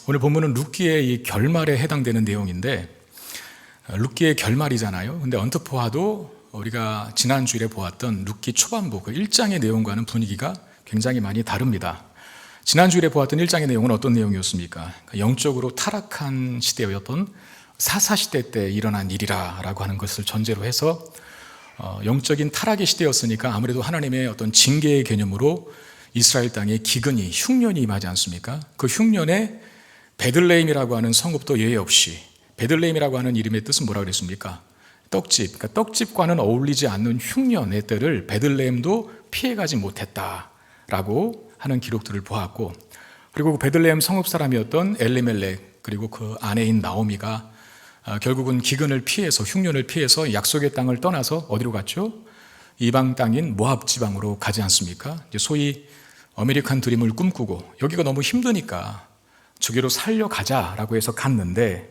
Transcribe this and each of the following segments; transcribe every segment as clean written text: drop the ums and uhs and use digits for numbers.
오늘 본문은 룻기의 이 결말에 해당되는 내용인데, 룻기의 결말이잖아요. 근데 언뜻 보아도 우리가 지난 주일에 보았던 룻기 초반부 그 1장의 내용과는 분위기가 굉장히 많이 다릅니다. 지난 주일에 보았던 1장의 내용은 어떤 내용이었습니까? 영적으로 타락한 시대였던 사사시대 때 일어난 일이라고 하는 것을 전제로 해서 영적인 타락의 시대였으니까 아무래도 하나님의 어떤 징계의 개념으로 이스라엘 땅에 기근이, 흉년이 임하지 않습니까? 그 흉년에 베들레헴이라고 하는 성읍도 예외 없이, 베들레헴이라고 하는 이름의 뜻은 뭐라고 그랬습니까? 떡집, 그러니까 떡집과는 어울리지 않는 흉년의 때를 베들레헴도 피해가지 못했다라고 하는 기록들을 보았고, 그리고 그 베들레헴 성읍 사람이었던 엘리멜렉 그리고 그 아내인 나오미가 결국은 기근을 피해서, 흉년을 피해서 약속의 땅을 떠나서 어디로 갔죠? 이방 땅인 모압 지방으로 가지 않습니까? 소위 아메리칸 드림을 꿈꾸고 여기가 너무 힘드니까 저기로 살려가자라고 해서 갔는데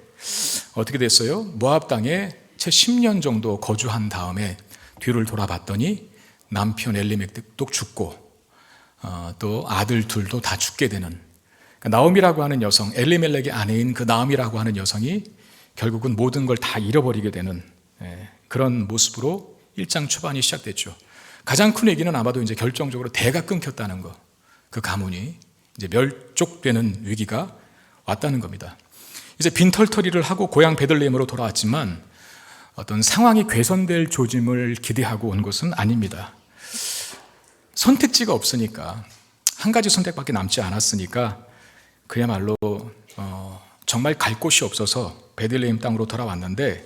어떻게 됐어요? 모압 땅에 채 10년 정도 거주한 다음에 뒤를 돌아봤더니 남편 엘리멜렉도 죽고 또 아들 둘도 다 죽게 되는, 그러니까 나오미라고 하는 여성, 엘리멜렉의 아내인 그 나오미라고 하는 여성이 결국은 모든 걸 다 잃어버리게 되는 그런 모습으로 1장 초반이 시작됐죠. 가장 큰 얘기는 아마도 이제 결정적으로 대가 끊겼다는 것, 그 가문이 이제 멸족되는 위기가 왔다는 겁니다. 이제 빈털터리를 하고 고향 베들레헴으로 돌아왔지만 어떤 상황이 개선될 조짐을 기대하고 온 것은 아닙니다. 선택지가 없으니까, 한 가지 선택밖에 남지 않았으니까 그야말로 정말 갈 곳이 없어서 베들레헴 땅으로 돌아왔는데,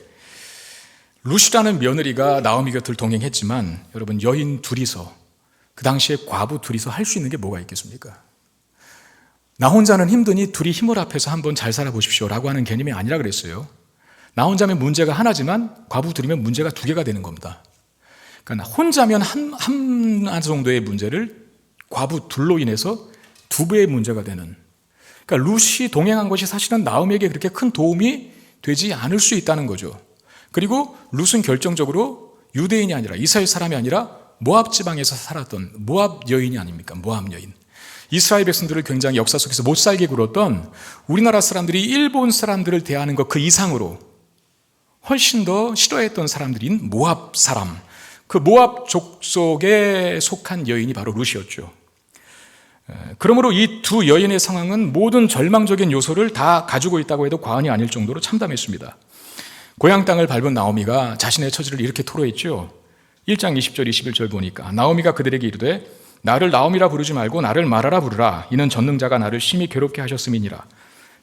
룻이라는 며느리가 나오미 곁을 동행했지만 여러분, 여인 둘이서, 그 당시에 과부 둘이서 할 수 있는 게 뭐가 있겠습니까? 나 혼자는 힘드니 둘이 힘을 합해서 한번 잘 살아보십시오 라고 하는 개념이 아니라 그랬어요. 나 혼자면 문제가 하나지만 과부 둘이면 문제가 두 개가 되는 겁니다. 그러니까 혼자면 한 정도의 문제를 과부 둘로 인해서 두 배의 문제가 되는, 그러니까 룻이 동행한 것이 사실은 나오미에게 그렇게 큰 도움이 되지 않을 수 있다는 거죠. 그리고 룻은 결정적으로 유대인이 아니라, 이스라엘 사람이 아니라 모압 지방에서 살았던 모압 여인이 아닙니까? 모압 여인. 이스라엘 백성들을 굉장히 역사 속에서 못 살게 굴었던 우리나라 사람들이 일본 사람들을 대하는 것 그 이상으로 훨씬 더 싫어했던 사람들인 모압 사람, 그 모압 족속에 속한 여인이 바로 룻이었죠. 그러므로 이 두 여인의 상황은 모든 절망적인 요소를 다 가지고 있다고 해도 과언이 아닐 정도로 참담했습니다. 고향 땅을 밟은 나오미가 자신의 처지를 이렇게 토로했죠. 1장 20절 21절 보니까 나오미가 그들에게 이르되 나를 나오미라 부르지 말고 나를 마라라 부르라. 이는 전능자가 나를 심히 괴롭게 하셨음이니라.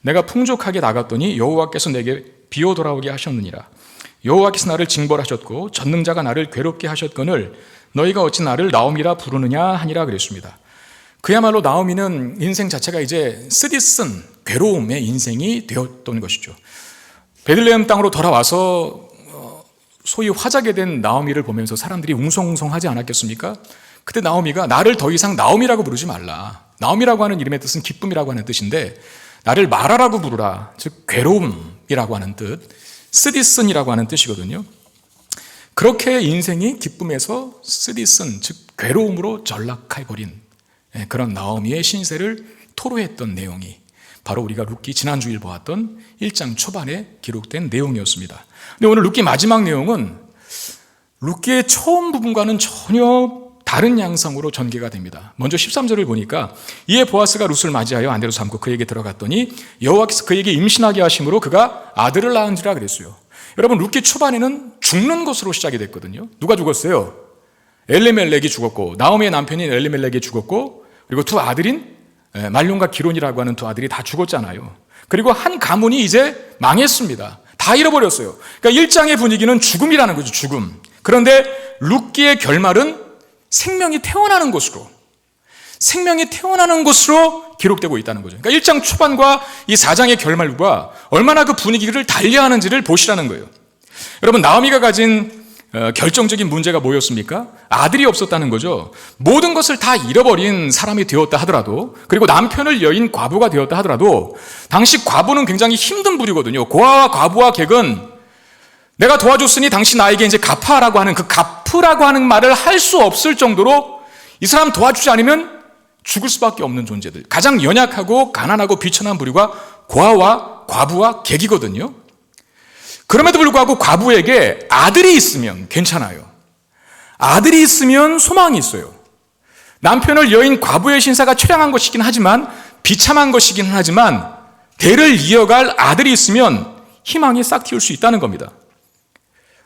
내가 풍족하게 나갔더니 여호와께서 내게 비어 돌아오게 하셨느니라. 여호와께서 나를 징벌하셨고 전능자가 나를 괴롭게 하셨거늘 너희가 어찌 나를 나오미라 부르느냐 하니라 그랬습니다. 그야말로 나오미는 인생 자체가 이제 쓰디쓴 괴로움의 인생이 되었던 것이죠. 베들레헴 땅으로 돌아와서 소위 화작이 된 나오미를 보면서 사람들이 웅성웅성하지 않았겠습니까? 그때 나오미가 나를 더 이상 나오미라고 부르지 말라. 나오미라고 하는 이름의 뜻은 기쁨이라고 하는 뜻인데 나를 마라라고 부르라. 즉 괴로움이라고 하는 뜻, 쓰디쓴이라고 하는 뜻이거든요. 그렇게 인생이 기쁨에서 쓰디쓴, 즉 괴로움으로 전락해버린 그런 나오미의 신세를 토로했던 내용이 바로 우리가 룻기 지난주일 보았던 1장 초반에 기록된 내용이었습니다. 근데 오늘 룻기 마지막 내용은 룻기의 처음 부분과는 전혀 다른 양상으로 전개가 됩니다. 먼저 13절을 보니까 이에 보아스가 룻을 맞이하여 안대로 삼고 그에게 들어갔더니 여호와께서 그에게 임신하게 하심으로 그가 아들을 낳은지라 그랬어요. 여러분, 룻기 초반에는 죽는 것으로 시작이 됐거든요. 누가 죽었어요? 엘리멜렉이 죽었고, 나오미의 남편인 엘리멜렉이 죽었고, 그리고 두 아들인 말론과 기론이라고 하는 두 아들이 다 죽었잖아요. 그리고 한 가문이 이제 망했습니다. 다 잃어버렸어요. 그러니까 1장의 분위기는 죽음이라는 거죠. 죽음. 그런데 룻기의 결말은 생명이 태어나는 것으로 기록되고 있다는 거죠. 그러니까 1장 초반과 이 4장의 결말과 얼마나 그 분위기를 달리하는지를 보시라는 거예요. 여러분, 나오미가 가진 결정적인 문제가 뭐였습니까? 아들이 없었다는 거죠. 모든 것을 다 잃어버린 사람이 되었다 하더라도, 그리고 남편을 여인 과부가 되었다 하더라도 당시 과부는 굉장히 힘든 부류거든요. 고아와 과부와 객은 내가 도와줬으니 당신 나에게 이제 갚아라고 하는, 그 갚으라고 하는 말을 할 수 없을 정도로 이 사람 도와주지 않으면 죽을 수밖에 없는 존재들, 가장 연약하고 가난하고 비천한 부류가 고아와 과부와 객이거든요. 그럼에도 불구하고 과부에게 아들이 있으면 괜찮아요. 아들이 있으면 소망이 있어요. 남편을 여인 과부의 신사가 처량한 것이긴 하지만, 비참한 것이긴 하지만, 대를 이어갈 아들이 있으면 희망이 싹 틔울 수 있다는 겁니다.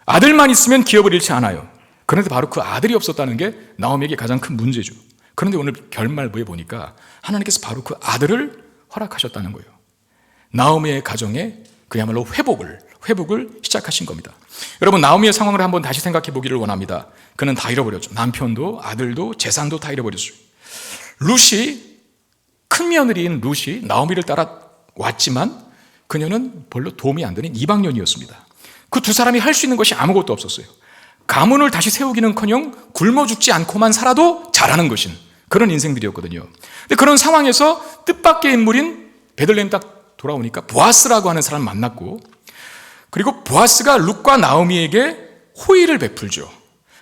아들만 있으면 기업을 잃지 않아요. 그런데 바로 그 아들이 없었다는 게 나오미에게 가장 큰 문제죠. 그런데 오늘 결말부에 보니까 하나님께서 바로 그 아들을 허락하셨다는 거예요. 나오미의 가정에 그야말로 회복을 시작하신 겁니다. 여러분, 나오미의 상황을 한번 다시 생각해 보기를 원합니다. 그는 다 잃어버렸죠. 남편도 아들도 재산도 다 잃어버렸어요. 큰 며느리인 룻이 나오미를 따라왔지만 그녀는 별로 도움이 안 되는 이방년이었습니다. 그 두 사람이 할 수 있는 것이 아무것도 없었어요. 가문을 다시 세우기는커녕 굶어 죽지 않고만 살아도 잘하는 것인 그런 인생들이었거든요. 근데 그런 상황에서 뜻밖의 인물인 베들레헴 딱 돌아오니까 보아스라고 하는 사람을 만났고, 그리고 보아스가 룻과 나오미에게 호의를 베풀죠.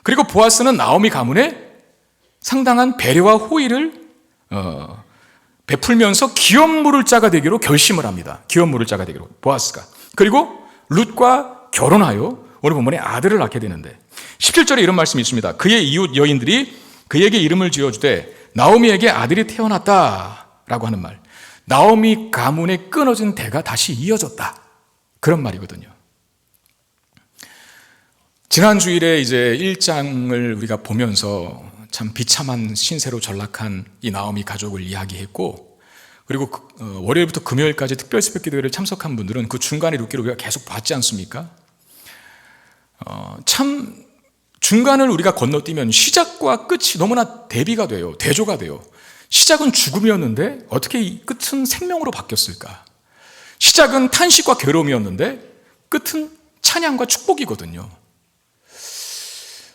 그리고 보아스는 나오미 가문에 상당한 배려와 호의를 베풀면서 기업 물을 자가 되기로 결심을 합니다. 기업 물을 자가 되기로, 보아스가. 그리고 룻과 결혼하여 오늘 본문에 아들을 낳게 되는데, 17절에 이런 말씀이 있습니다. 그의 이웃 여인들이 그에게 이름을 지어주되 나오미에게 아들이 태어났다라고 하는 말. 나오미 가문의 끊어진 대가 다시 이어졌다, 그런 말이거든요. 지난 주일에 이제 1장을 우리가 보면서 참 비참한 신세로 전락한 이 나오미 가족을 이야기했고, 그리고 월요일부터 금요일까지 특별 새벽 기도회를 참석한 분들은 그 중간에 룻기를 우리가 계속 봤지 않습니까? 참 중간을 우리가 건너뛰면 시작과 끝이 너무나 대비가 돼요. 대조가 돼요. 시작은 죽음이었는데 어떻게 이 끝은 생명으로 바뀌었을까? 시작은 탄식과 괴로움이었는데 끝은 찬양과 축복이거든요.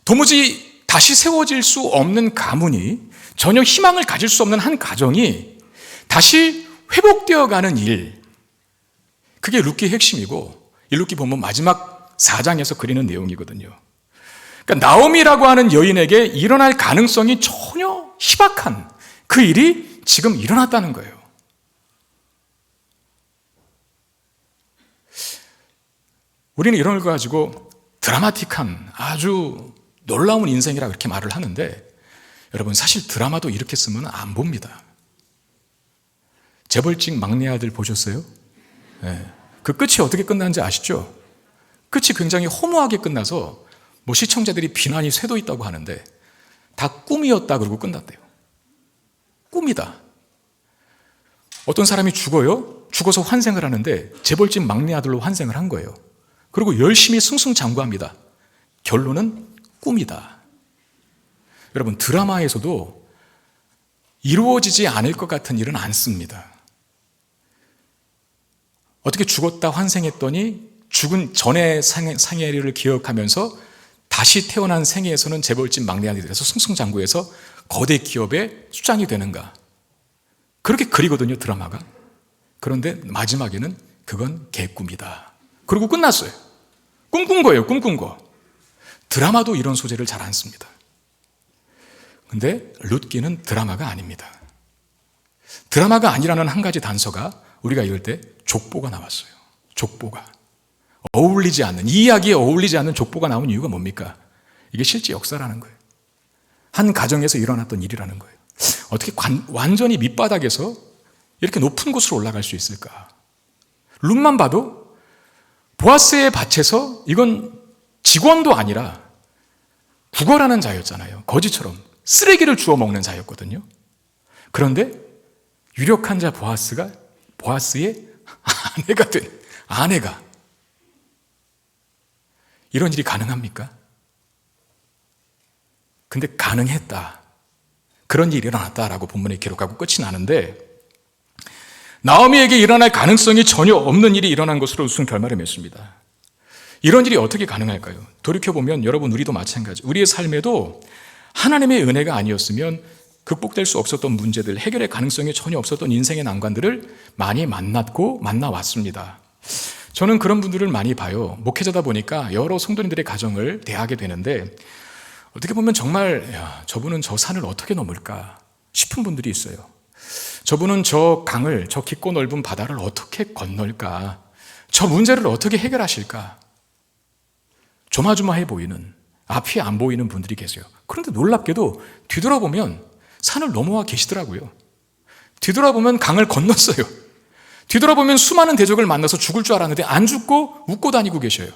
도무지 다시 세워질 수 없는 가문이, 전혀 희망을 가질 수 없는 한 가정이 다시 회복되어가는 일, 그게 룻기의 핵심이고, 이 룻기 보면 마지막 4장에서 그리는 내용이거든요. 그러니까 나오미라고 하는 여인에게 일어날 가능성이 전혀 희박한 그 일이 지금 일어났다는 거예요. 우리는 이런 걸 가지고 드라마틱한 아주 놀라운 인생이라 그렇게 말을 하는데, 여러분 사실 드라마도 이렇게 쓰면 안 봅니다. 재벌집 막내 아들 보셨어요? 네. 그 끝이 어떻게 끝났는지 아시죠? 끝이 굉장히 허무하게 끝나서 뭐 시청자들이 비난이 쇄도 있다고 하는데 다 꿈이었다 그러고 끝났대요. 꿈이다. 어떤 사람이 죽어서 환생을 하는데 재벌집 막내 아들로 환생을 한 거예요. 그리고 열심히 승승장구합니다. 결론은 꿈이다. 여러분, 드라마에서도 이루어지지 않을 것 같은 일은 안 씁니다. 어떻게 죽었다 환생했더니 죽은 전의 생애를 기억하면서 다시 태어난 생애에서는 재벌집 막내 아들이 돼서 승승장구해서 거대 기업의 수장이 되는가? 그렇게 그리거든요, 드라마가. 그런데 마지막에는 그건 개꿈이다. 그리고 끝났어요. 꿈꾼 거예요, 꿈꾼 거. 드라마도 이런 소재를 잘 안 씁니다. 근데 룻기는 드라마가 아닙니다. 드라마가 아니라는 한 가지 단서가 우리가 읽을 때 족보가 나왔어요. 족보가. 어울리지 않는, 이 이야기에 어울리지 않는 족보가 나온 이유가 뭡니까? 이게 실제 역사라는 거예요. 한 가정에서 일어났던 일이라는 거예요. 어떻게 완전히 밑바닥에서 이렇게 높은 곳으로 올라갈 수 있을까? 룻만 봐도 보아스의 밭에서 이건 직원도 아니라 구걸하는 자였잖아요. 거지처럼 쓰레기를 주워 먹는 자였거든요. 그런데 유력한 자 보아스의 아내가 된, 아내가. 이런 일이 가능합니까? 근데 가능했다. 그런 일이 일어났다라고 본문에 기록하고 끝이 나는데, 나오미에게 일어날 가능성이 전혀 없는 일이 일어난 것으로 무슨 결말을 맺습니다. 이런 일이 어떻게 가능할까요? 돌이켜보면 여러분, 우리도 마찬가지. 우리의 삶에도 하나님의 은혜가 아니었으면 극복될 수 없었던 문제들, 해결의 가능성이 전혀 없었던 인생의 난관들을 많이 만나왔습니다. 저는 그런 분들을 많이 봐요. 목회자다 보니까 여러 성도님들의 가정을 대하게 되는데, 어떻게 보면 정말 저분은 저 산을 어떻게 넘을까 싶은 분들이 있어요. 저분은 저 강을, 저 깊고 넓은 바다를 어떻게 건널까? 저 문제를 어떻게 해결하실까? 조마조마해 보이는, 앞이 안 보이는 분들이 계세요. 그런데 놀랍게도 뒤돌아보면 산을 넘어와 계시더라고요. 뒤돌아보면 강을 건넜어요. 뒤돌아보면 수많은 대적을 만나서 죽을 줄 알았는데 안 죽고 웃고 다니고 계셔요.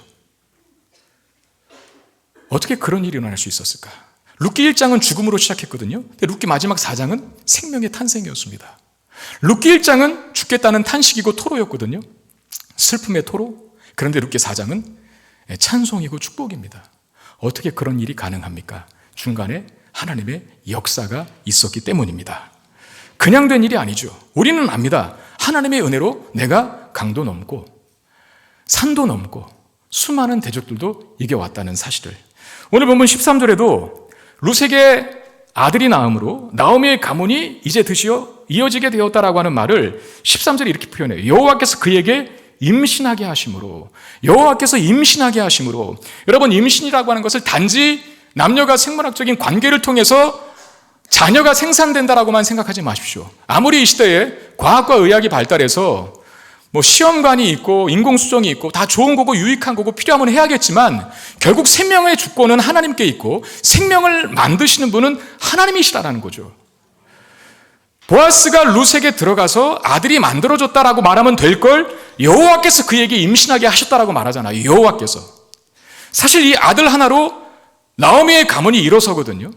어떻게 그런 일이 일어날 수 있었을까? 룻기 1장은 죽음으로 시작했거든요. 근데 룻기 마지막 4장은 생명의 탄생이었습니다. 룻기 1장은 죽겠다는 탄식이고 토로였거든요. 슬픔의 토로. 그런데 룻기 4장은 찬송이고 축복입니다. 어떻게 그런 일이 가능합니까? 중간에 하나님의 역사가 있었기 때문입니다. 그냥 된 일이 아니죠. 우리는 압니다. 하나님의 은혜로 내가 강도 넘고 산도 넘고 수많은 대적들도 이겨왔다는 사실을. 오늘 본문 13절에도 룻에게 아들이 낳음으로 나오미의 가문이 이제 드시어 이어지게 되었다라고 하는 말을 13절에 이렇게 표현해요. 여호와께서 그에게 임신하게 하심으로. 여호와께서 임신하게 하심으로. 여러분, 임신이라고 하는 것을 단지 남녀가 생물학적인 관계를 통해서 자녀가 생산된다라고만 생각하지 마십시오. 아무리 이 시대에 과학과 의학이 발달해서 시험관이 있고 인공수정이 있고 다 좋은 거고 유익한 거고 필요하면 해야겠지만 결국 생명의 주권은 하나님께 있고 생명을 만드시는 분은 하나님이시라는 거죠. 보아스가 룻에게 들어가서 아들이 만들어졌다라고 말하면 될 걸 여호와께서 그에게 임신하게 하셨다라고 말하잖아요. 여호와께서. 사실 이 아들 하나로 나오미의 가문이 일어서거든요.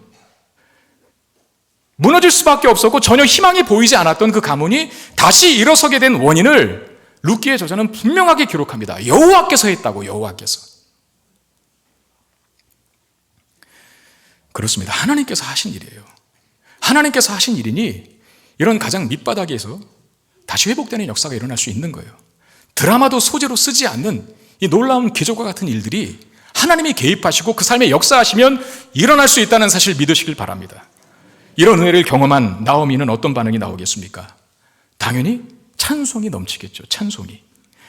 무너질 수밖에 없었고 전혀 희망이 보이지 않았던 그 가문이 다시 일어서게 된 원인을 룻기의 저자는 분명하게 기록합니다. 여호와께서 했다고. 여호와께서. 그렇습니다. 하나님께서 하신 일이에요. 하나님께서 하신 일이니 이런 가장 밑바닥에서 다시 회복되는 역사가 일어날 수 있는 거예요. 드라마도 소재로 쓰지 않는 이 놀라운 기적과 같은 일들이 하나님이 개입하시고 그 삶에 역사하시면 일어날 수 있다는 사실을 믿으시길 바랍니다. 이런 은혜를 경험한 나오미는 어떤 반응이 나오겠습니까? 당연히 찬송이 넘치겠죠. 찬송이.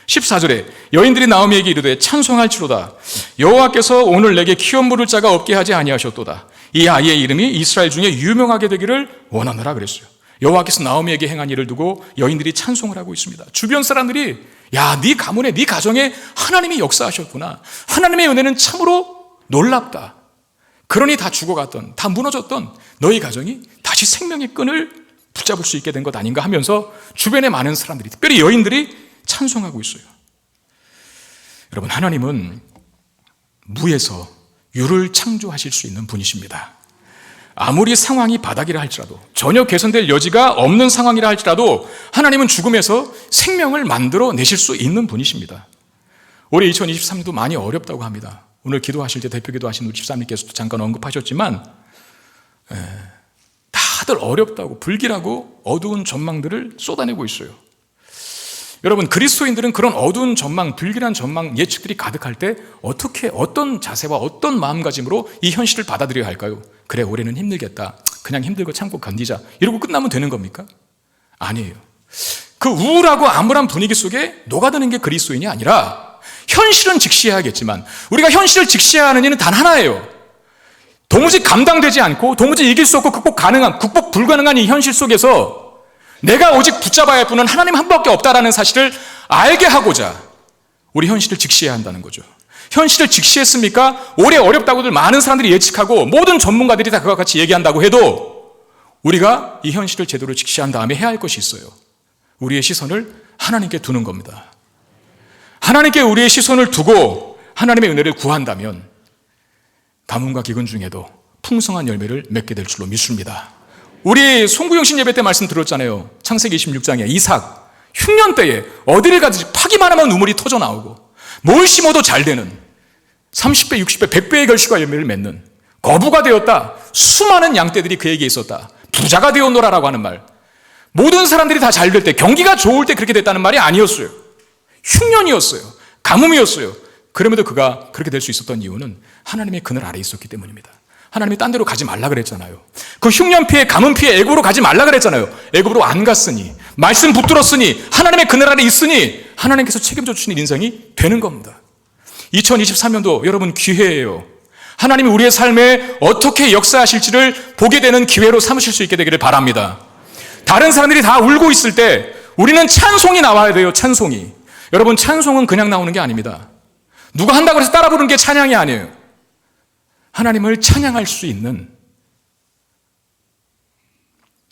14절에 여인들이 나오미에게 이르되 찬송할지로다. 여호와께서 오늘 내게 키워 물을 자가 없게 하지 아니하셨도다. 이 아이의 이름이 이스라엘 중에 유명하게 되기를 원하노라 그랬어요. 여호와께서 나오미에게 행한 일을 두고 여인들이 찬송을 하고 있습니다. 주변 사람들이 야, 네 가문에, 네 가정에 하나님이 역사하셨구나. 하나님의 은혜는 참으로 놀랍다. 그러니 다 죽어갔던, 다 무너졌던 너희 가정이 다시 생명의 끈을 붙잡을 수 있게 된 것 아닌가 하면서 주변의 많은 사람들이, 특별히 여인들이 찬송하고 있어요. 여러분, 하나님은 무에서 유를 창조하실 수 있는 분이십니다. 아무리 상황이 바닥이라 할지라도, 전혀 개선될 여지가 없는 상황이라 할지라도 하나님은 죽음에서 생명을 만들어 내실 수 있는 분이십니다. 올해 2023년도 많이 어렵다고 합니다. 오늘 기도하실 때 대표 기도하신 우리 집사님께서도 잠깐 언급하셨지만 다들 어렵다고 불길하고 어두운 전망들을 쏟아내고 있어요. 여러분, 그리스도인들은 그런 어두운 전망, 불길한 전망, 예측들이 가득할 때 어떻게, 어떤 자세와 어떤 마음가짐으로 이 현실을 받아들여야 할까요? 그래, 올해는 힘들겠다. 그냥 힘들고 참고 견디자. 이러고 끝나면 되는 겁니까? 아니에요. 그 우울하고 암울한 분위기 속에 녹아드는 게 그리스도인이 아니라 현실은 직시해야겠지만 우리가 현실을 직시해야 하는 일은 단 하나예요. 도무지 감당되지 않고 도무지 이길 수 없고 극복 불가능한 이 현실 속에서 내가 오직 붙잡아야 할 분은 하나님 한 분밖에 없다라는 사실을 알게 하고자 우리 현실을 직시해야 한다는 거죠. 현실을 직시했습니까? 올해 어렵다고들 많은 사람들이 예측하고 모든 전문가들이 다 그와 같이 얘기한다고 해도 우리가 이 현실을 제대로 직시한 다음에 해야 할 것이 있어요. 우리의 시선을 하나님께 두는 겁니다. 하나님께 우리의 시선을 두고 하나님의 은혜를 구한다면 가뭄과 기근 중에도 풍성한 열매를 맺게 될 줄로 믿습니다. 우리 송구영신 예배 때 말씀 들었잖아요. 창세기 26장에 이삭 흉년 때에 어디를 가든지 파기만 하면 우물이 터져 나오고 뭘 심어도 잘 되는 30배, 60배, 100배의 결실과 열매를 맺는 거부가 되었다. 수많은 양떼들이 그에게 있었다. 부자가 되었노라라고 하는 말. 모든 사람들이 다 잘 될 때, 경기가 좋을 때 그렇게 됐다는 말이 아니었어요. 흉년이었어요. 가뭄이었어요. 그럼에도 그가 그렇게 될 수 있었던 이유는 하나님의 그늘 아래에 있었기 때문입니다. 하나님이 딴 데로 가지 말라 그랬잖아요. 그 흉년 피해, 가뭄 피해 애굽으로 가지 말라 그랬잖아요. 애굽으로 안 갔으니, 말씀 붙들었으니, 하나님의 그늘 아래 있으니 하나님께서 책임져 주시는 인생이 되는 겁니다. 2023년도 여러분 기회예요. 하나님이 우리의 삶에 어떻게 역사하실지를 보게 되는 기회로 삼으실 수 있게 되기를 바랍니다. 다른 사람들이 다 울고 있을 때 우리는 찬송이 나와야 돼요. 찬송이. 여러분, 찬송은 그냥 나오는 게 아닙니다. 누가 한다고 해서 따라 부르는 게 찬양이 아니에요. 하나님을 찬양할 수 있는,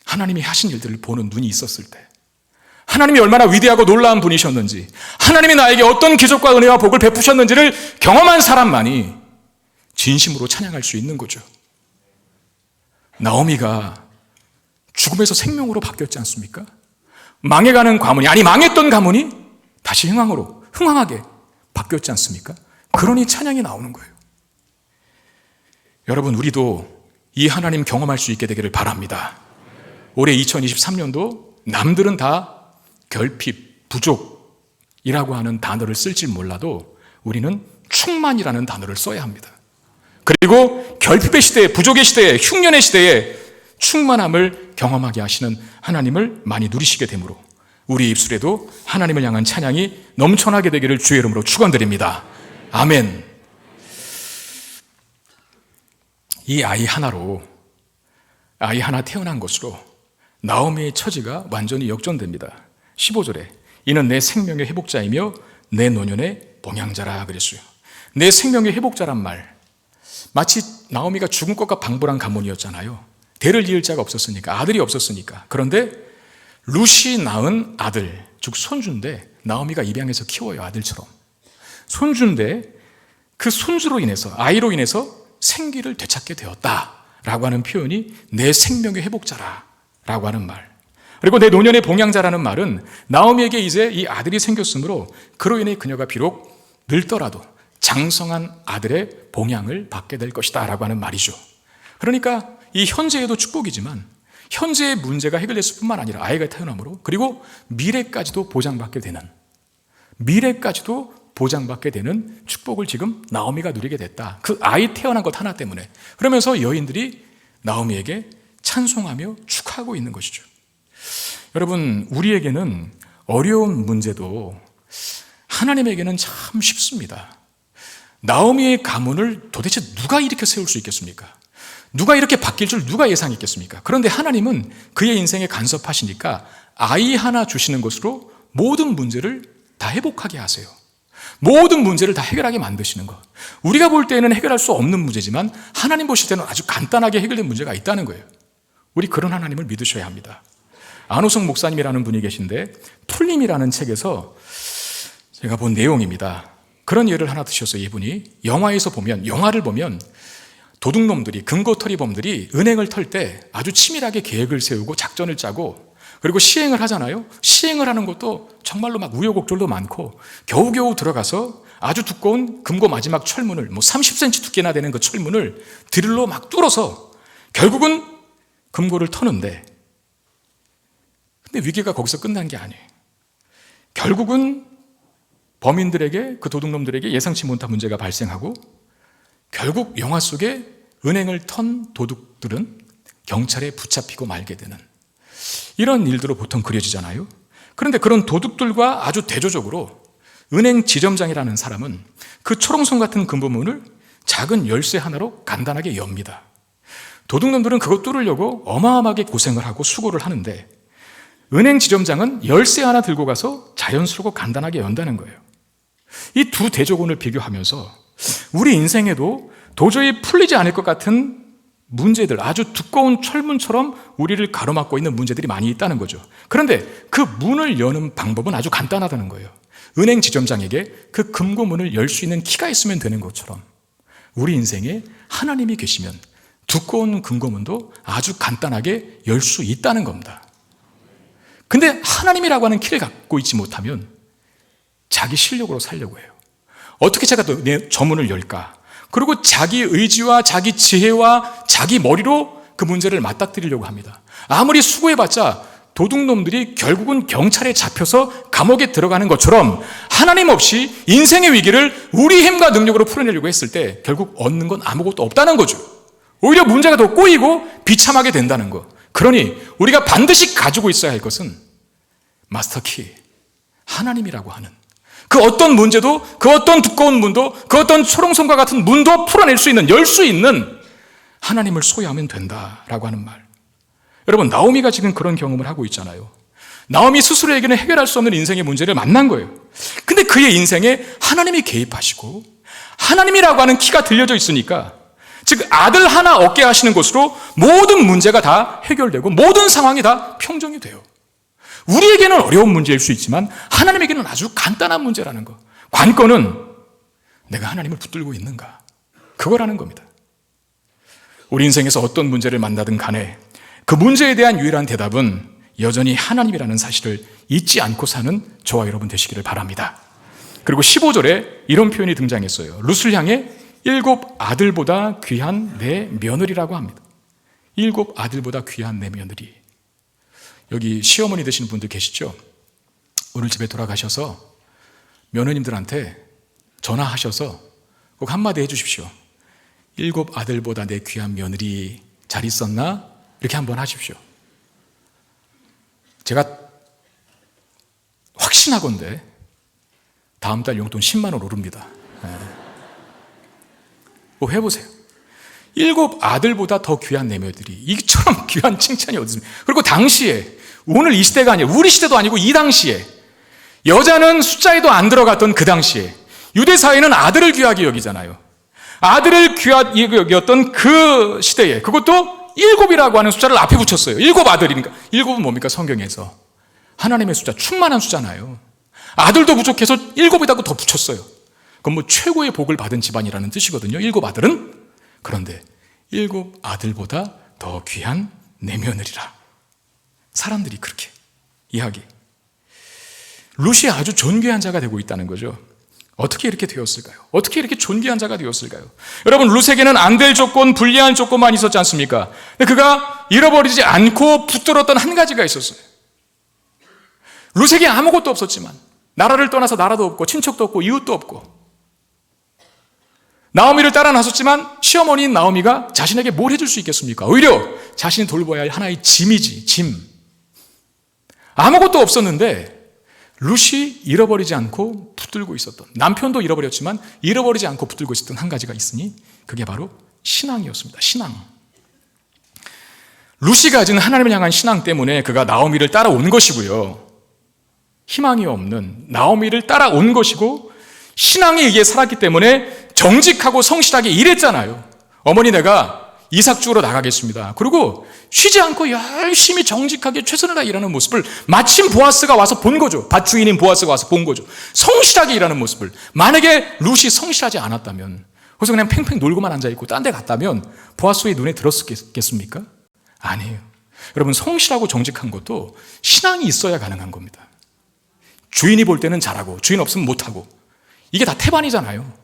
하나님이 하신 일들을 보는 눈이 있었을 때, 하나님이 얼마나 위대하고 놀라운 분이셨는지, 하나님이 나에게 어떤 기적과 은혜와 복을 베푸셨는지를 경험한 사람만이 진심으로 찬양할 수 있는 거죠. 나오미가 죽음에서 생명으로 바뀌었지 않습니까? 망해가는 가문이, 아니 망했던 가문이 다시 흥황하게 바뀌었지 않습니까? 그러니 찬양이 나오는 거예요. 여러분, 우리도 이 하나님 경험할 수 있게 되기를 바랍니다. 올해 2023년도 남들은 다 결핍, 부족이라고 하는 단어를 쓸지 몰라도 우리는 충만이라는 단어를 써야 합니다. 그리고 결핍의 시대에, 부족의 시대에, 흉년의 시대에 충만함을 경험하게 하시는 하나님을 많이 누리시게 되므로 우리 입술에도 하나님을 향한 찬양이 넘쳐나게 되기를 주의 이름으로 축원드립니다. 아멘. 이 아이 하나 태어난 것으로 나오미의 처지가 완전히 역전됩니다. 15절에 이는 내 생명의 회복자이며 내 노년의 봉양자라 그랬어요. 내 생명의 회복자란 말, 마치 나오미가 죽은 것과 방불한 가문이었잖아요. 대를 이을 자가 없었으니까, 아들이 없었으니까. 그런데 룻이 낳은 아들, 즉 손주인데 나오미가 입양해서 키워요. 아들처럼 손주인데 그 손주로 인해서, 아이로 인해서 생기를 되찾게 되었다라고 하는 표현이 내 생명의 회복자라고 하는 말. 그리고 내 노년의 봉양자라는 말은 나오미에게 이제 이 아들이 생겼으므로 그로 인해 그녀가 비록 늙더라도 장성한 아들의 봉양을 받게 될 것이다 라고 하는 말이죠. 그러니까 이 현재에도 축복이지만 현재의 문제가 해결됐을 뿐만 아니라 아이가 태어남으로, 그리고 미래까지도 보장받게 되는 축복을 지금 나오미가 누리게 됐다. 그 아이 태어난 것 하나 때문에. 그러면서 여인들이 나오미에게 찬송하며 축하하고 있는 것이죠. 여러분, 우리에게는 어려운 문제도 하나님에게는 참 쉽습니다. 나오미의 가문을 도대체 누가 이렇게 세울 수 있겠습니까? 누가 이렇게 바뀔 줄 누가 예상했겠습니까? 그런데 하나님은 그의 인생에 간섭하시니까 아이 하나 주시는 것으로 모든 문제를 다 회복하게 하세요. 모든 문제를 다 해결하게 만드시는 것. 우리가 볼 때는 해결할 수 없는 문제지만 하나님 보실 때는 아주 간단하게 해결된 문제가 있다는 거예요. 우리 그런 하나님을 믿으셔야 합니다. 안호성 목사님이라는 분이 계신데 풀림이라는 책에서 제가 본 내용입니다. 그런 예를 하나 드셨어요. 이분이 영화를 보면 도둑놈들이, 금고털이범들이 은행을 털 때 아주 치밀하게 계획을 세우고 작전을 짜고 그리고 시행을 하잖아요. 시행을 하는 것도 정말로 막 우여곡절도 많고 겨우겨우 들어가서 아주 두꺼운 금고 마지막 철문을 30cm 두께나 되는 그 철문을 드릴로 막 뚫어서 결국은 금고를 터는데, 근데 위기가 거기서 끝난 게 아니에요. 결국은 범인들에게, 그 도둑놈들에게 예상치 못한 문제가 발생하고 결국 영화 속에 은행을 턴 도둑들은 경찰에 붙잡히고 말게 되는 이런 일들로 보통 그려지잖아요. 그런데 그런 도둑들과 아주 대조적으로 은행 지점장이라는 사람은 그 초롱성 같은 금고문을 작은 열쇠 하나로 간단하게 엽니다. 도둑놈들은 그것 뚫으려고 어마어마하게 고생을 하고 수고를 하는데 은행 지점장은 열쇠 하나 들고 가서 자연스럽고 간단하게 연다는 거예요. 이 두 대조군을 비교하면서 우리 인생에도 도저히 풀리지 않을 것 같은 문제들, 아주 두꺼운 철문처럼 우리를 가로막고 있는 문제들이 많이 있다는 거죠. 그런데 그 문을 여는 방법은 아주 간단하다는 거예요. 은행 지점장에게 그 금고문을 열 수 있는 키가 있으면 되는 것처럼 우리 인생에 하나님이 계시면 두꺼운 금고문도 아주 간단하게 열 수 있다는 겁니다. 근데 하나님이라고 하는 키를 갖고 있지 못하면 자기 실력으로 살려고 해요. 어떻게 제가 저 문을 열까? 그리고 자기 의지와 자기 지혜와 자기 머리로 그 문제를 맞닥뜨리려고 합니다. 아무리 수고해봤자 도둑놈들이 결국은 경찰에 잡혀서 감옥에 들어가는 것처럼 하나님 없이 인생의 위기를 우리 힘과 능력으로 풀어내려고 했을 때 결국 얻는 건 아무것도 없다는 거죠. 오히려 문제가 더 꼬이고 비참하게 된다는 거. 그러니 우리가 반드시 가지고 있어야 할 것은 마스터키, 하나님이라고 하는 그 어떤 문제도, 그 어떤 두꺼운 문도, 그 어떤 초롱성과 같은 문도 풀어낼 수 있는, 열 수 있는 하나님을 소유하면 된다라고 하는 말. 여러분, 나오미가 지금 그런 경험을 하고 있잖아요. 나오미 스스로에게는 해결할 수 없는 인생의 문제를 만난 거예요. 근데 그의 인생에 하나님이 개입하시고 하나님이라고 하는 키가 들려져 있으니까, 즉 아들 하나 얻게 하시는 것으로 모든 문제가 다 해결되고 모든 상황이 다 평정이 돼요. 우리에게는 어려운 문제일 수 있지만 하나님에게는 아주 간단한 문제라는 거. 관건은 내가 하나님을 붙들고 있는가, 그거라는 겁니다. 우리 인생에서 어떤 문제를 만나든 간에 그 문제에 대한 유일한 대답은 여전히 하나님이라는 사실을 잊지 않고 사는 저와 여러분 되시기를 바랍니다. 그리고 15절에 이런 표현이 등장했어요. 룻을 향해 7 아들보다 귀한 내 며느리라고 합니다. 7 아들보다 귀한 내 며느리. 여기 시어머니 되시는 분들 계시죠? 오늘 집에 돌아가셔서 며느님들한테 전화하셔서 꼭 한마디 해주십시오. 7 아들보다 내 귀한 며느리 잘 있었나? 이렇게 한번 하십시오. 제가 확신하건대 다음 달 용돈 10만 원 오릅니다. 뭐 해보세요. 7 아들보다 더 귀한 내 며느리, 이처럼 귀한 칭찬이 어디 있습니까? 그리고 당시에, 오늘 이 시대가 아니라 우리 시대도 아니고 이 당시에, 여자는 숫자에도 안 들어갔던 그 당시에 유대 사회는 아들을 귀하게 여기잖아요. 아들을 귀하게 여겼던 그 시대에 그것도 7이라고 하는 숫자를 앞에 붙였어요. 7 아들이니까. 7은 뭡니까? 성경에서 하나님의 숫자, 충만한 숫자나요. 아들도 부족해서 7이라고 더 붙였어요. 그건 뭐 최고의 복을 받은 집안이라는 뜻이거든요. 7 아들은. 그런데 7 아들보다 더 귀한 내 며느리라. 사람들이 그렇게 이야기. 룻이 아주 존귀한 자가 되고 있다는 거죠. 어떻게 이렇게 되었을까요? 어떻게 이렇게 존귀한 자가 되었을까요? 여러분, 룻에게는 안 될 조건, 불리한 조건만 있었지 않습니까? 근데 그가 잃어버리지 않고 붙들었던 한 가지가 있었어요. 룻에게 아무것도 없었지만, 나라를 떠나서 나라도 없고 친척도 없고 이웃도 없고, 나오미를 따라 나섰지만 시어머니인 나오미가 자신에게 뭘 해줄 수 있겠습니까? 오히려 자신이 돌봐야 할 하나의 짐이지, 짐. 아무것도 없었는데 룻이 잃어버리지 않고 붙들고 있었던, 남편도 잃어버렸지만 잃어버리지 않고 붙들고 있었던 한 가지가 있으니 그게 바로 신앙이었습니다. 신앙. 룻이 가진 하나님을 향한 신앙 때문에 그가 나오미를 따라온 것이고요. 희망이 없는 나오미를 따라온 것이고, 신앙에 의해 살았기 때문에 정직하고 성실하게 일했잖아요. 어머니, 내가 이삭 주우러 나가겠습니다. 그리고 쉬지 않고 열심히 정직하게 최선을 다해 일하는 모습을 마침 보아스가 와서 본 거죠. 밭 주인인 보아스가 와서 본 거죠. 성실하게 일하는 모습을. 만약에 룻이 성실하지 않았다면, 그래서 그냥 팽팽 놀고만 앉아있고 딴 데 갔다면 보아스의 눈에 들었겠습니까? 아니에요. 여러분, 성실하고 정직한 것도 신앙이 있어야 가능한 겁니다. 주인이 볼 때는 잘하고 주인 없으면 못하고, 이게 다 태반이잖아요.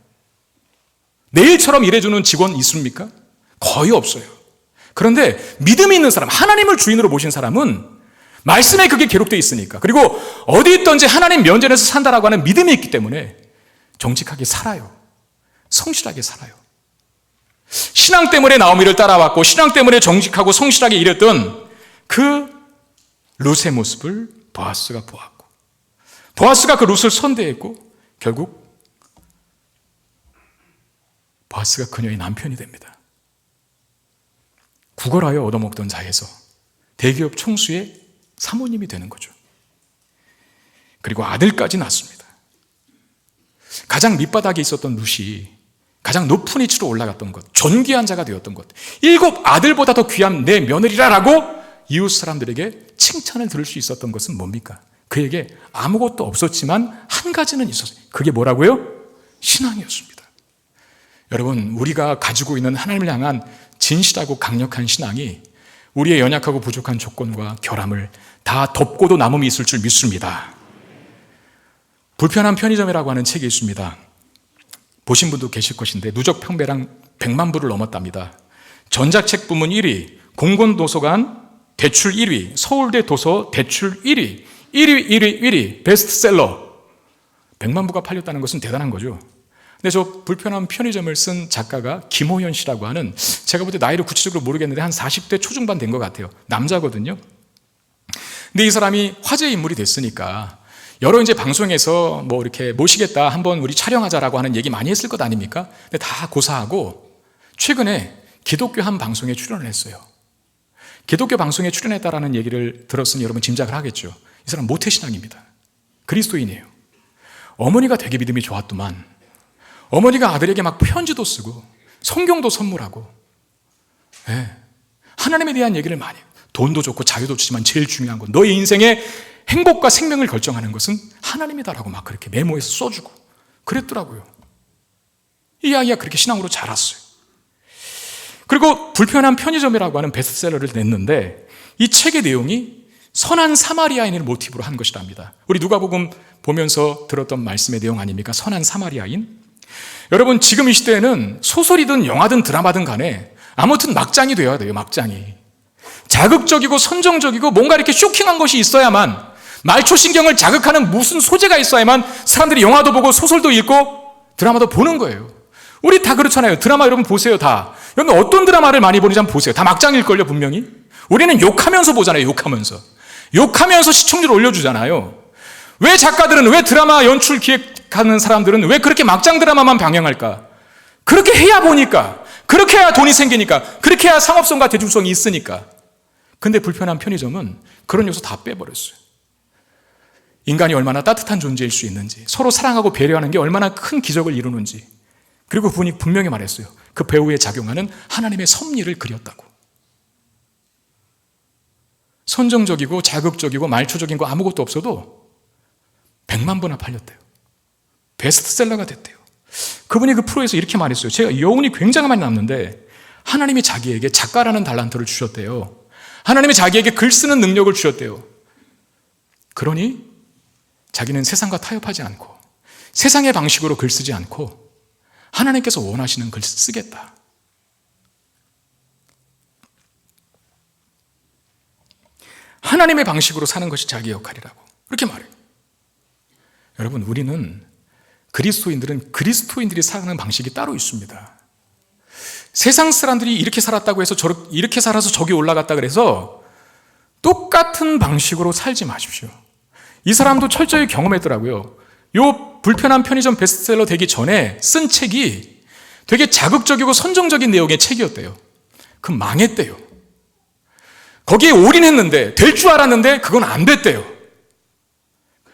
내일처럼 일해주는 직원 있습니까? 거의 없어요. 그런데 믿음이 있는 사람, 하나님을 주인으로 모신 사람은 말씀에 그게 기록되어 있으니까, 그리고 어디 있든지 하나님 면전에서 산다라고 하는 믿음이 있기 때문에 정직하게 살아요. 성실하게 살아요. 신앙 때문에 나오미를 따라왔고, 신앙 때문에 정직하고 성실하게 일했던 그 룻의 모습을 보아스가 보았고, 보아스가 그 룻을 선대했고, 결국 보아스가 그녀의 남편이 됩니다. 구걸하여 얻어먹던 자에서 대기업 총수의 사모님이 되는 거죠. 그리고 아들까지 낳습니다. 가장 밑바닥에 있었던 룻이 가장 높은 위치로 올라갔던 것, 존귀한 자가 되었던 것, 7 아들보다 더 귀한 내 며느리라라고 이웃 사람들에게 칭찬을 들을 수 있었던 것은 뭡니까? 그에게 아무것도 없었지만 한 가지는 있었어요. 그게 뭐라고요? 신앙이었습니다. 여러분, 우리가 가지고 있는 하나님을 향한 진실하고 강력한 신앙이 우리의 연약하고 부족한 조건과 결함을 다 덮고도 남음이 있을 줄 믿습니다. 불편한 편의점이라고 하는 책이 있습니다. 보신 분도 계실 것인데 누적 평배량 100만 부를 넘었답니다. 전자책 부문 1위, 공공도서관 대출 1위, 서울대 도서 대출 1위, 1위, 베스트셀러. 100만 부가 팔렸다는 것은 대단한 거죠. 근데 저 불편한 편의점을 쓴 작가가 김호연 씨라고 하는, 제가 볼 때 나이를 구체적으로 모르겠는데 한 40대 초중반 된 것 같아요. 남자거든요. 근데 이 사람이 화제 인물이 됐으니까 여러 이제 방송에서 뭐 이렇게 모시겠다, 한번 우리 촬영하자라고 하는 얘기 많이 했을 것 아닙니까? 근데 다 고사하고 최근에 기독교 한 방송에 출연을 했어요. 기독교 방송에 출연했다라는 얘기를 들었으니 여러분 짐작을 하겠죠. 이 사람 모태신앙입니다. 그리스도인이에요. 어머니가 되게 믿음이 좋았더만 어머니가 아들에게 막 편지도 쓰고 성경도 선물하고 하나님에 대한 얘기를 많이 해요. 돈도 좋고 자유도 주지만 제일 중요한 건 너의 인생의 행복과 생명을 결정하는 것은 하나님이다라고 막 그렇게 메모해서 써주고 그랬더라고요. 이 아이가 그렇게 신앙으로 자랐어요. 그리고 불편한 편의점이라고 하는 베스트셀러를 냈는데 이 책의 내용이 선한 사마리아인을 모티브로 한 것이랍니다. 우리 누가복음 보면서 들었던 말씀의 내용 아닙니까? 선한 사마리아인. 여러분 지금 이 시대에는 소설이든 영화든 드라마든 간에 아무튼 막장이 되어야 돼요. 막장이. 자극적이고 선정적이고 뭔가 이렇게 쇼킹한 것이 있어야만, 말초신경을 자극하는 무슨 소재가 있어야만 사람들이 영화도 보고 소설도 읽고 드라마도 보는 거예요. 우리 다 그렇잖아요. 드라마 여러분 보세요. 다. 여러분 어떤 드라마를 많이 보는지 한번 보세요. 다 막장일걸요 분명히. 우리는 욕하면서 보잖아요. 욕하면서 시청률 올려주잖아요. 왜 작가들은, 왜 드라마 연출 기획하는 사람들은 왜 그렇게 막장 드라마만 방영할까? 그렇게 해야 보니까, 그렇게 해야 돈이 생기니까, 그렇게 해야 상업성과 대중성이 있으니까. 근데 불편한 편의점은 그런 요소 다 빼버렸어요. 인간이 얼마나 따뜻한 존재일 수 있는지, 서로 사랑하고 배려하는 게 얼마나 큰 기적을 이루는지, 그리고 그분이 분명히 말했어요. 그 배우에 작용하는 하나님의 섭리를 그렸다고. 선정적이고 자극적이고 말초적인 거 아무것도 없어도 100만 부나 팔렸대요. 베스트셀러가 됐대요. 그분이 그 프로에서 이렇게 말했어요. 제가 여운이 굉장히 많이 남는데 하나님이 자기에게 작가라는 달란트를 주셨대요. 하나님이 자기에게 글 쓰는 능력을 주셨대요. 그러니 자기는 세상과 타협하지 않고 세상의 방식으로 글 쓰지 않고 하나님께서 원하시는 글 쓰겠다. 하나님의 방식으로 사는 것이 자기의 역할이라고 그렇게 말해요. 여러분 우리는 그리스도인들은 그리스도인들이 사는 방식이 따로 있습니다. 세상 사람들이 이렇게 살았다고 해서 이렇게 살아서 저기 올라갔다 그래서 똑같은 방식으로 살지 마십시오. 이 사람도 철저히 경험했더라고요. 요 불편한 편의점 베스트셀러 되기 전에 쓴 책이 되게 자극적이고 선정적인 내용의 책이었대요. 그 망했대요. 거기에 올인했는데 될 줄 알았는데 그건 안 됐대요.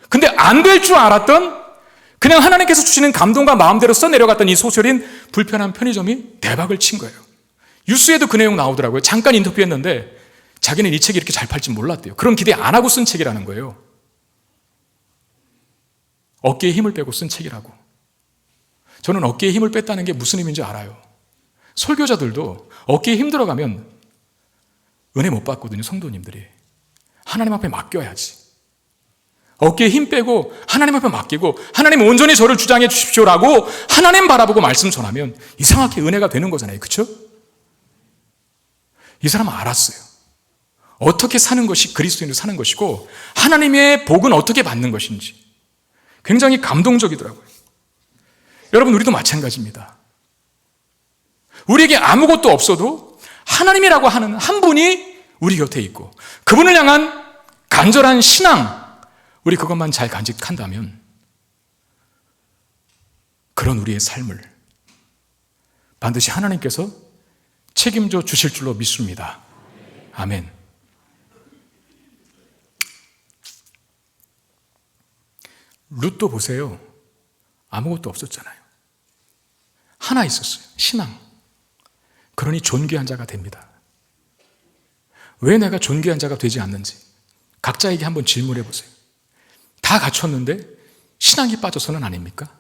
근데 안 될 줄 알았던 그냥 하나님께서 주시는 감동과 마음대로 써내려갔던 이 소설인 불편한 편의점이 대박을 친 거예요. 뉴스에도 그 내용 나오더라고요. 잠깐 인터뷰했는데 자기는 이 책이 이렇게 잘 팔지 몰랐대요. 그런 기대 안 하고 쓴 책이라는 거예요. 어깨에 힘을 빼고 쓴 책이라고. 저는 어깨에 힘을 뺐다는 게 무슨 의미인지 알아요. 설교자들도 어깨에 힘 들어가면 은혜 못 받거든요. 성도님들이. 하나님 앞에 맡겨야지. 어깨에 힘 빼고 하나님 앞에 맡기고 하나님 온전히 저를 주장해 주십시오라고 하나님 바라보고 말씀 전하면 이상하게 은혜가 되는 거잖아요. 그렇죠? 이 사람은 알았어요. 어떻게 사는 것이 그리스도인으로 사는 것이고 하나님의 복은 어떻게 받는 것인지. 굉장히 감동적이더라고요. 여러분 우리도 마찬가지입니다. 우리에게 아무것도 없어도 하나님이라고 하는 한 분이 우리 곁에 있고 그분을 향한 간절한 신앙, 우리 그것만 잘 간직한다면 그런 우리의 삶을 반드시 하나님께서 책임져 주실 줄로 믿습니다. 아멘. 룻도 보세요. 아무것도 없었잖아요. 하나 있었어요. 신앙. 그러니 존귀한 자가 됩니다. 왜 내가 존귀한 자가 되지 않는지 각자에게 한번 질문해 보세요. 다 갖췄는데 신앙이 빠져서는 아닙니까?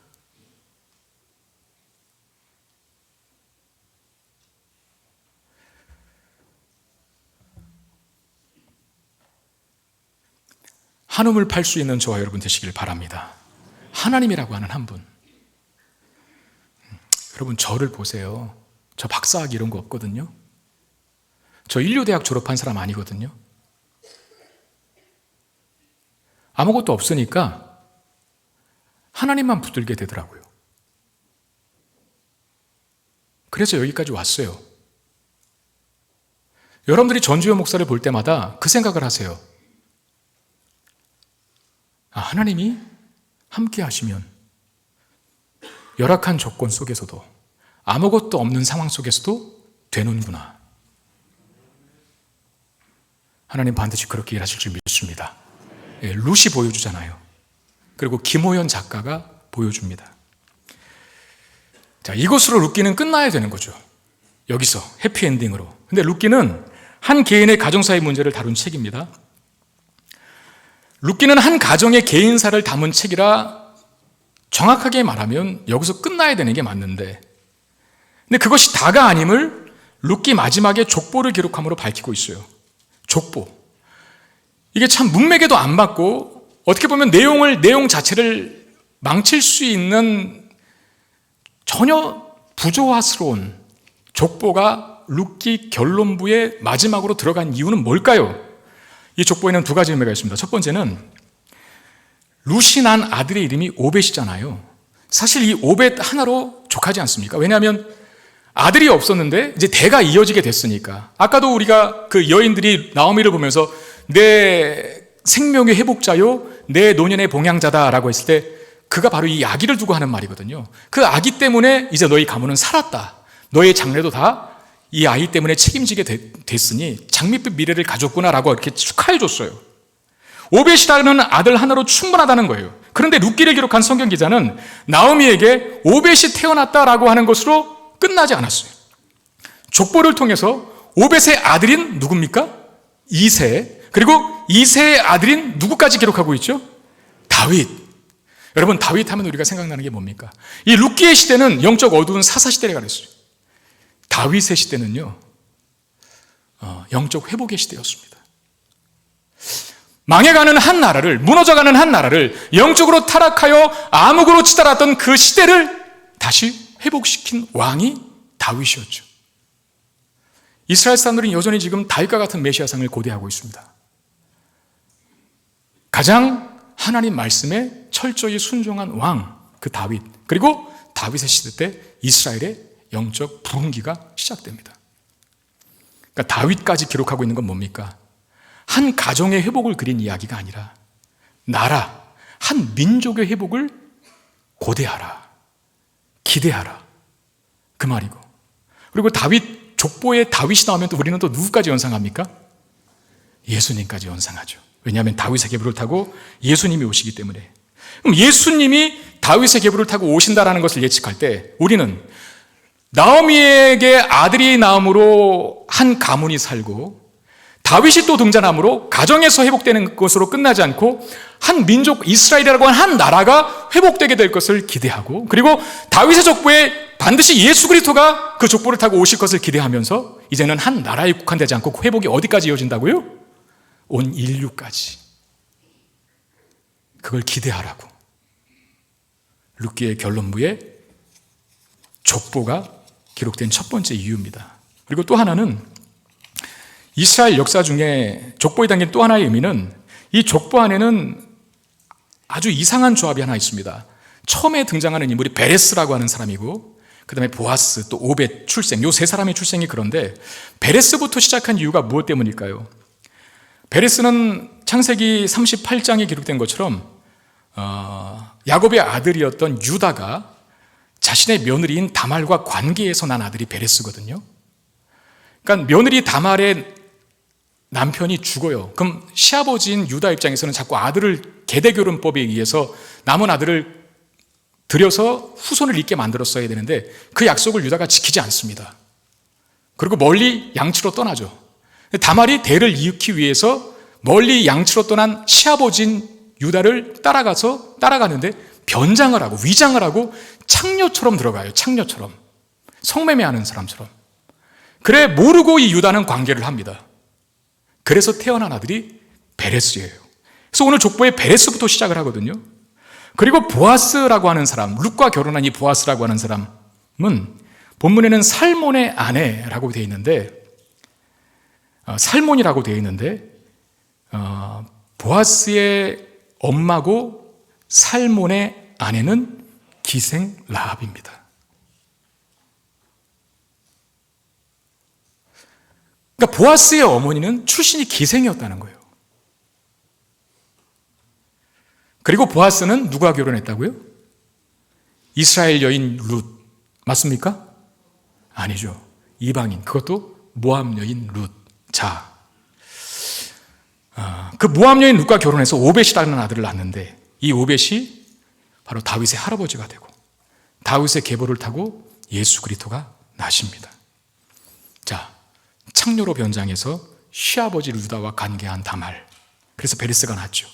한움을 팔 수 있는 저와 여러분 되시길 바랍니다. 하나님이라고 하는 한 분. 여러분 저를 보세요. 저 박사학위 이런 거 없거든요. 저 인류대학 졸업한 사람 아니거든요. 아무것도 없으니까 하나님만 붙들게 되더라고요. 그래서 여기까지 왔어요. 여러분들이 전주현 목사를 볼 때마다 그 생각을 하세요. 하나님이 함께 하시면 열악한 조건 속에서도 아무것도 없는 상황 속에서도 되는구나. 하나님 반드시 그렇게 일하실 줄 믿습니다. 룻이 보여주잖아요. 그리고 김호연 작가가 보여줍니다. 자, 이것으로 룻기는 끝나야 되는 거죠. 여기서 해피엔딩으로. 근데 룻기는 한 개인의 가정사의 문제를 다룬 책입니다. 룻기는 한 가정의 개인사를 담은 책이라 정확하게 말하면 여기서 끝나야 되는 게 맞는데, 근데 그것이 다가 아님을 룻기 마지막에 족보를 기록함으로 밝히고 있어요. 족보. 이게 참 문맥에도 안 맞고 어떻게 보면 내용 자체를 망칠 수 있는 전혀 부조화스러운 족보가 룻기 결론부의 마지막으로 들어간 이유는 뭘까요? 이 족보에는 두 가지 의미가 있습니다. 첫 번째는 룻이 난 아들의 이름이 오벳이잖아요. 사실 이 오벳 하나로 족하지 않습니까? 왜냐하면 아들이 없었는데 이제 대가 이어지게 됐으니까. 아까도 우리가 그 여인들이 나오미를 보면서 내 생명의 회복자요, 내 노년의 봉양자다라고 했을 때 그가 바로 이 아기를 두고 하는 말이거든요. 그 아기 때문에 이제 너희 가문은 살았다. 너의 장래도 다 이 아이 때문에 책임지게 됐으니 장밋빛 미래를 가졌구나라고 이렇게 축하해줬어요. 오벳이라는 아들 하나로 충분하다는 거예요. 그런데 룻기를 기록한 성경 기자는 나오미에게 오벳이 태어났다라고 하는 것으로 끝나지 않았어요. 족보를 통해서 오벳의 아들인 누굽니까? 이세. 그리고 이세의 아들인 누구까지 기록하고 있죠? 다윗. 여러분, 다윗 하면 우리가 생각나는 게 뭡니까? 이 룻기의 시대는 영적 어두운 사사시대가 그랬어요. 다윗의 시대는요, 영적 회복의 시대였습니다. 망해가는 한 나라를, 무너져가는 한 나라를 영적으로 타락하여 암흑으로 치달았던 그 시대를 다시 회복시킨 왕이 다윗이었죠. 이스라엘 사람들은 여전히 지금 다윗과 같은 메시아상을 고대하고 있습니다. 가장 하나님 말씀에 철저히 순종한 왕, 그 다윗. 그리고 다윗의 시대 때 이스라엘의 영적 부흥기가 시작됩니다. 그러니까 다윗까지 기록하고 있는 건 뭡니까? 한 가정의 회복을 그린 이야기가 아니라 나라, 한 민족의 회복을 고대하라, 기대하라, 그 말이고. 그리고 다윗, 족보에 다윗이 나오면 또 우리는 또 누구까지 연상합니까? 예수님까지 연상하죠. 왜냐하면 다윗의 계보를 타고 예수님이 오시기 때문에. 그럼 예수님이 다윗의 계보를 타고 오신다라는 것을 예측할 때 우리는 나오미에게 아들이 나옴으로 한 가문이 살고 다윗이 또 등장함으로 가정에서 회복되는 것으로 끝나지 않고 한 민족 이스라엘이라고 하는 한 나라가 회복되게 될 것을 기대하고, 그리고 다윗의 족보에 반드시 예수 그리스도가 그 족보를 타고 오실 것을 기대하면서 이제는 한 나라에 국한되지 않고 회복이 어디까지 이어진다고요? 온 인류까지. 그걸 기대하라고 룻기의 결론부에 족보가 기록된 첫 번째 이유입니다. 그리고 또 하나는 이스라엘 역사 중에 족보에 담긴 또 하나의 의미는 이 족보 안에는 아주 이상한 조합이 하나 있습니다. 처음에 등장하는 인물이 베레스라고 하는 사람이고, 그 다음에 보아스, 또 오벳 출생, 이 세 사람의 출생이 그런데 베레스부터 시작한 이유가 무엇 때문일까요? 베레스는 창세기 38장에 기록된 것처럼 야곱의 아들이었던 유다가 자신의 며느리인 다말과 관계에서 난 아들이 베레스거든요. 그러니까 며느리 다말의 남편이 죽어요. 그럼 시아버지인 유다 입장에서는 자꾸 아들을 계대교른법에 의해서 남은 아들을 들여서 후손을 잇게 만들었어야 되는데 그 약속을 유다가 지키지 않습니다. 그리고 멀리 양치로 떠나죠. 다말이 대를 이윽기 위해서 멀리 양치로 떠난 시아버지인 유다를 따라가는데 변장을 하고 위장을 하고 창녀처럼 들어가요. 창녀처럼. 성매매하는 사람처럼. 그래 모르고 이 유다는 관계를 합니다. 그래서 태어난 아들이 베레스예요. 그래서 오늘 족보에 베레스부터 시작을 하거든요. 그리고 보아스라고 하는 사람, 룻과 결혼한 이 보아스라고 하는 사람은 본문에는 살몬의 아내라고 되어 있는데, 살몬이라고 되어 있는데 보아스의 엄마고 살몬의 아내는 기생 라합입니다. 그러니까 보아스의 어머니는 출신이 기생이었다는 거예요. 그리고 보아스는 누가 결혼했다고요? 이스라엘 여인 룻. 맞습니까? 아니죠. 이방인. 그것도 모압 여인 룻. 자, 그 모압 여인 룻과 결혼해서 오벳이라는 아들을 낳는데, 이 오벳이 바로 다윗의 할아버지가 되고 다윗의 계보를 타고 예수 그리스도가 나십니다. 자, 창녀로 변장해서 시아버지 루다와 관계한 다말, 그래서 베레스가 낳았죠.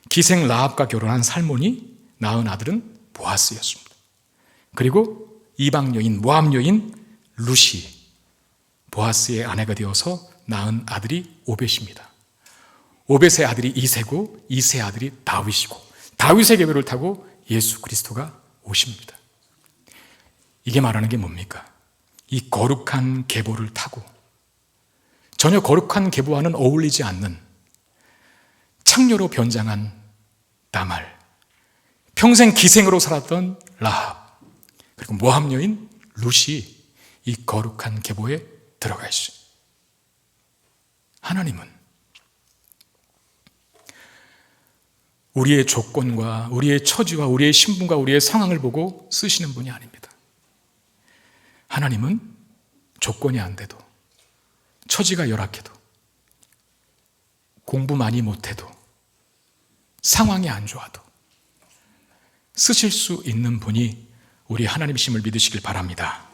기생 라합과 결혼한 살몬이 낳은 아들은 보아스였습니다. 그리고 이방 여인, 모압 여인 룻이 보아스의 아내가 되어서 낳은 아들이 오벳입니다. 오벳의 아들이 이새고, 이새의 아들이 다윗이고, 다윗의 계보를 타고 예수 그리스도가 오십니다. 이게 말하는 게 뭡니까? 이 거룩한 계보를 타고 전혀 거룩한 계보와는 어울리지 않는 창녀로 변장한 다말, 평생 기생으로 살았던 라합, 그리고 모압 여인 룻이 이 거룩한 계보에 들어가 있어요. 하나님은 우리의 조건과 우리의 처지와 우리의 신분과 우리의 상황을 보고 쓰시는 분이 아닙니다. 하나님은 조건이 안 돼도, 처지가 열악해도, 공부 많이 못해도, 상황이 안 좋아도 쓰실 수 있는 분이 우리 하나님이심을 믿으시길 바랍니다.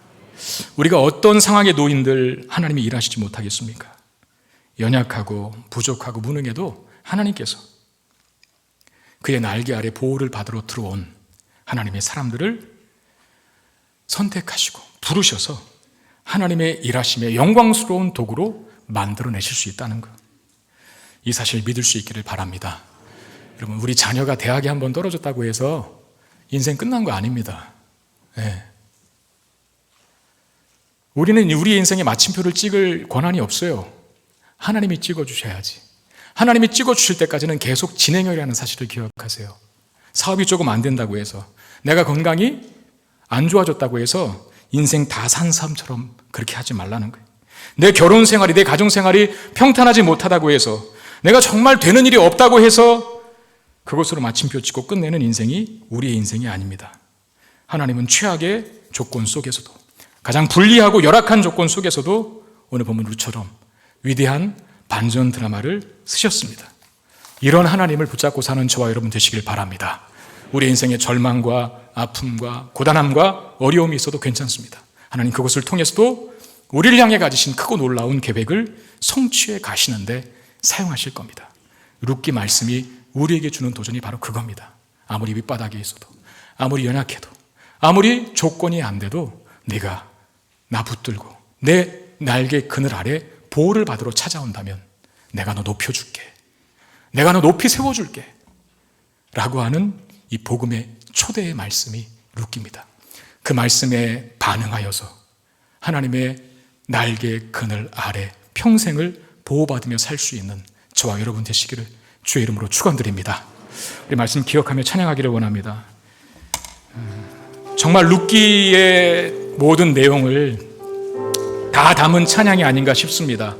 우리가 어떤 상황에 놓인들 하나님이 일하시지 못하겠습니까? 연약하고 부족하고 무능해도 하나님께서 그의 날개 아래 보호를 받으러 들어온 하나님의 사람들을 선택하시고 부르셔서 하나님의 일하심의 영광스러운 도구로 만들어내실 수 있다는 것, 이 사실을 믿을 수 있기를 바랍니다. 여러분, 우리 자녀가 대학에 한번 떨어졌다고 해서 인생 끝난 거 아닙니다. 네. 우리는 우리의 인생에 마침표를 찍을 권한이 없어요. 하나님이 찍어주셔야지. 하나님이 찍어주실 때까지는 계속 진행형이라는 사실을 기억하세요. 사업이 조금 안 된다고 해서, 내가 건강이 안 좋아졌다고 해서 인생 다 산 사람처럼 그렇게 하지 말라는 거예요. 내 결혼 생활이, 내 가정 생활이 평탄하지 못하다고 해서, 내가 정말 되는 일이 없다고 해서 그것으로 마침표 찍고 끝내는 인생이 우리의 인생이 아닙니다. 하나님은 최악의 조건 속에서도, 가장 불리하고 열악한 조건 속에서도 오늘 보면 룻처럼 위대한 반전 드라마를 쓰셨습니다. 이런 하나님을 붙잡고 사는 저와 여러분 되시길 바랍니다. 우리 인생에 절망과 아픔과 고단함과 어려움이 있어도 괜찮습니다. 하나님 그것을 통해서도 우리를 향해 가지신 크고 놀라운 계획을 성취해 가시는데 사용하실 겁니다. 룻기 말씀이 우리에게 주는 도전이 바로 그겁니다. 아무리 밑바닥에 있어도, 아무리 연약해도, 아무리 조건이 안 돼도 네가 나 붙들고 내 날개 그늘 아래 보호를 받으러 찾아온다면 내가 너 높여줄게, 내가 너 높이 세워줄게 라고 하는 이 복음의 초대의 말씀이 룻기입니다. 그 말씀에 반응하여서 하나님의 날개 그늘 아래 평생을 보호받으며 살 수 있는 저와 여러분 되시기를 주의 이름으로 축원드립니다. 우리 말씀 기억하며 찬양하기를 원합니다. 정말 룻기의 모든 내용을 다 담은 찬양이 아닌가 싶습니다.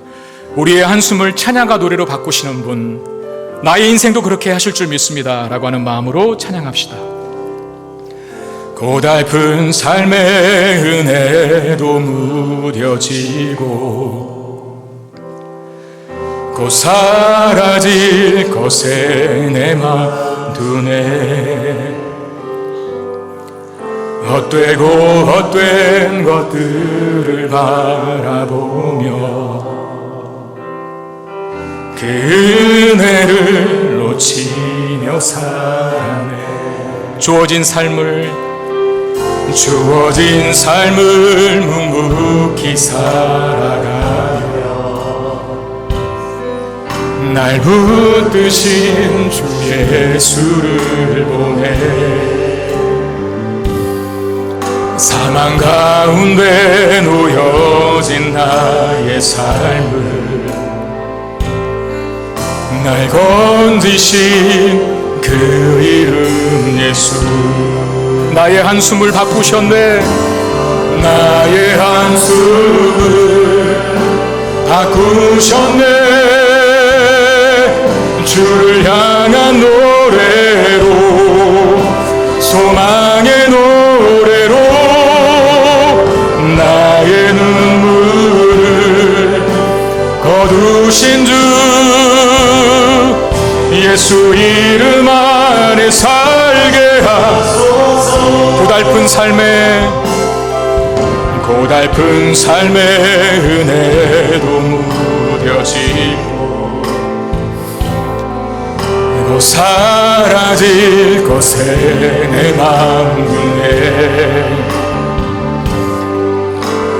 우리의 한숨을 찬양과 노래로 바꾸시는 분, 나의 인생도 그렇게 하실 줄 믿습니다 라고 하는 마음으로 찬양합시다. 고달픈 삶의 은혜도 무뎌지고 곧 사라질 것에 내 맘 두네. 헛되고 헛된 것들을 바라보며 그 은혜를 놓치며 살아내. 주어진 삶을 묵묵히 살아가며 날 붙드신 주 예수를 보내. 사망 가운데 놓여진 나의 삶을 날 건지신 그 이름 예수. 나의 한숨을 바꾸셨네. 나의 한숨을 바꾸셨네. 주를 향한 노래로, 소망의 노래로 나의 눈물을 거두신 주 고달픈 삶의 은혜도 무뎌지고 곧 사라질 것에 내 마음 굳네.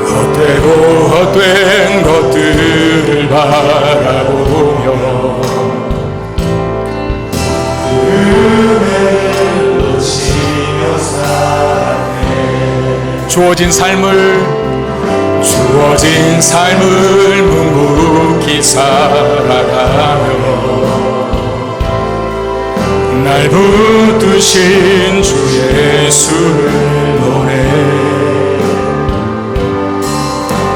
헛되고 헛된 것들을 바라보며 은혜를 놓치며 살았네. 주어진 삶을 묵묵히 살아가며 날 붙드신 주 예수를 노래.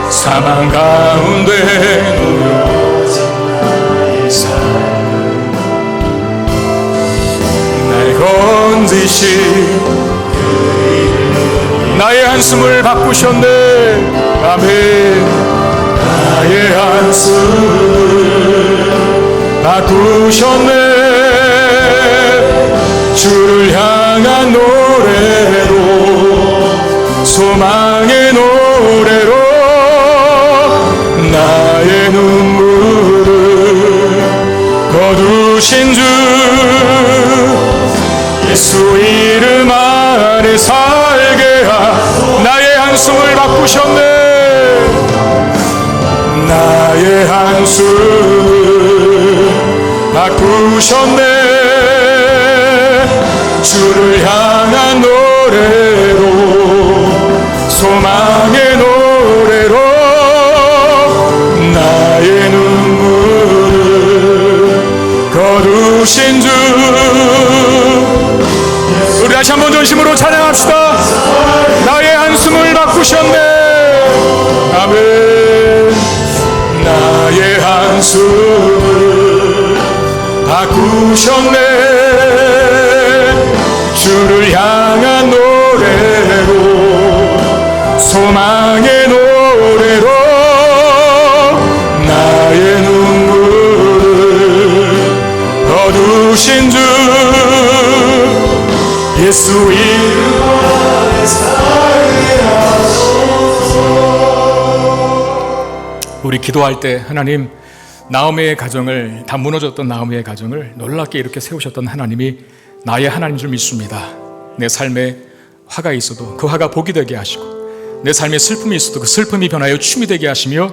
사망 가운데 놓여진 나의 삶 날 건지신 그 이름 나의 한숨을 바꾸셨네. 아멘. 나의 한숨을 바꾸셨네. 주를 향한 노래로 소망의 노래로 나의 눈물을 거두신 주 예수 이름 안에 살게 나의 한숨을 바꾸셨네. 나의 한숨을 바꾸셨네. 주를 향한 노래로 소망의 노래로 나의 눈물을 거두신 주. 우리 다시 한번 전심으로 찬양합시다. 나의 한숨을 바꾸셨네. 아멘. 나의 한숨을 바꾸셨네. 주를 향한 노래로 소망의 노래로 나의 눈물을 거두신 주 예수 이름 안에 살게 하소서. 우리 기도할 때 하나님, 나오미의 가정을, 다 무너졌던 나오미의 가정을 놀랍게 이렇게 세우셨던 하나님이 나의 하나님인 줄 믿습니다. 내 삶에 화가 있어도 그 화가 복이 되게 하시고, 내 삶에 슬픔이 있어도 그 슬픔이 변하여 춤이 되게 하시며,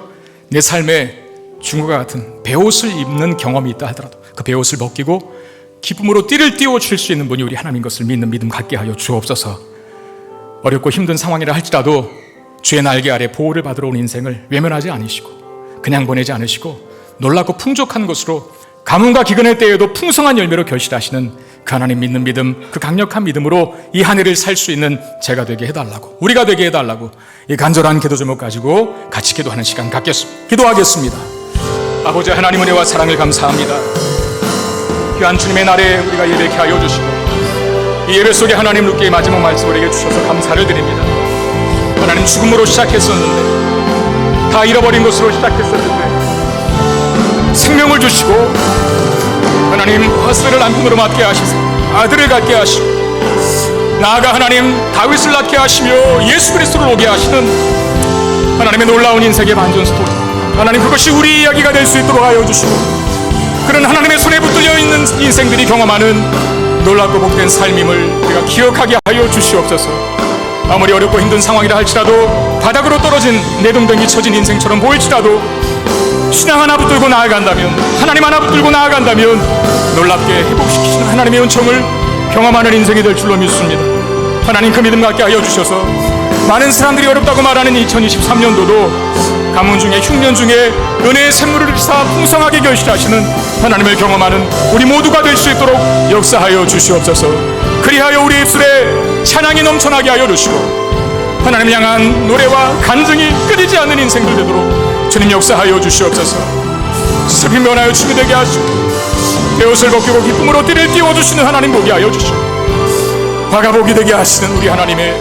내 삶에 중국과 같은 베옷을 입는 경험이 있다 하더라도 그 베옷을 벗기고 기쁨으로 띠를 띄워 줄 수 있는 분이 우리 하나님인 것을 믿는 믿음 갖게 하여 주옵소서. 어렵고 힘든 상황이라 할지라도 주의 날개 아래 보호를 받으러 온 인생을 외면하지 않으시고 그냥 보내지 않으시고 놀랍고 풍족한 것으로 가뭄과 기근의 때에도 풍성한 열매로 결실하시는 그 하나님 믿는 믿음, 그 강력한 믿음으로 이 한 해를 살 수 있는 제가 되게 해달라고, 우리가 되게 해달라고 이 간절한 기도 제목 가지고 같이 기도하는 시간 갖겠습니다. 기도하겠습니다. 아버지 하나님 은혜와 사랑을 감사합니다. 귀한 주님의 날에 우리가 예배케 하여 주시고 이 예배 속에 하나님 룻기의 마지막 말씀을 우리에게 주셔서 감사를 드립니다. 하나님 죽음으로 시작했었는데, 다 잃어버린 것으로 시작했었는데 생명을 주시고 하나님 화스를 남편으로 맡게 하시고 아들을 갖게 하시고 나아가 하나님 다윗을 낳게 하시며 예수 그리스도를 오게 하시는 하나님의 놀라운 인생의 반전 스토리, 하나님 그것이 우리 이야기가 될 수 있도록 하여 주시고 그런 하나님의 손에 붙들려 있는 인생들이 경험하는 놀랍고 복된 삶임을 우리가 기억하게 하여 주시옵소서. 아무리 어렵고 힘든 상황이라 할지라도 바닥으로 떨어진 내동댕이 쳐진 인생처럼 보일지라도 신앙 하나 붙들고 나아간다면, 하나님 하나 붙들고 나아간다면 놀랍게 회복시키시는 하나님의 은총을 경험하는 인생이 될 줄로 믿습니다. 하나님 그 믿음 갖게 하여 주셔서 많은 사람들이 어렵다고 말하는 2023년도도 가뭄 중에 흉년 중에 은혜의 샘물을 일사 풍성하게 결실하시는 하나님을 경험하는 우리 모두가 될 수 있도록 역사하여 주시옵소서. 그리하여 우리 입술에 찬양이 넘쳐나게 하여 주시고 하나님 향한 노래와 간증이 끊이지 않는 인생들 되도록 주님 역사하여 주시옵소서. 슬픔 변하여 춤이 되게 하시고 베옷을 벗기고 기쁨으로 띠를 띄워주시는 하나님 보게 하여 주시고 화가 복이 되게 하시는 우리 하나님의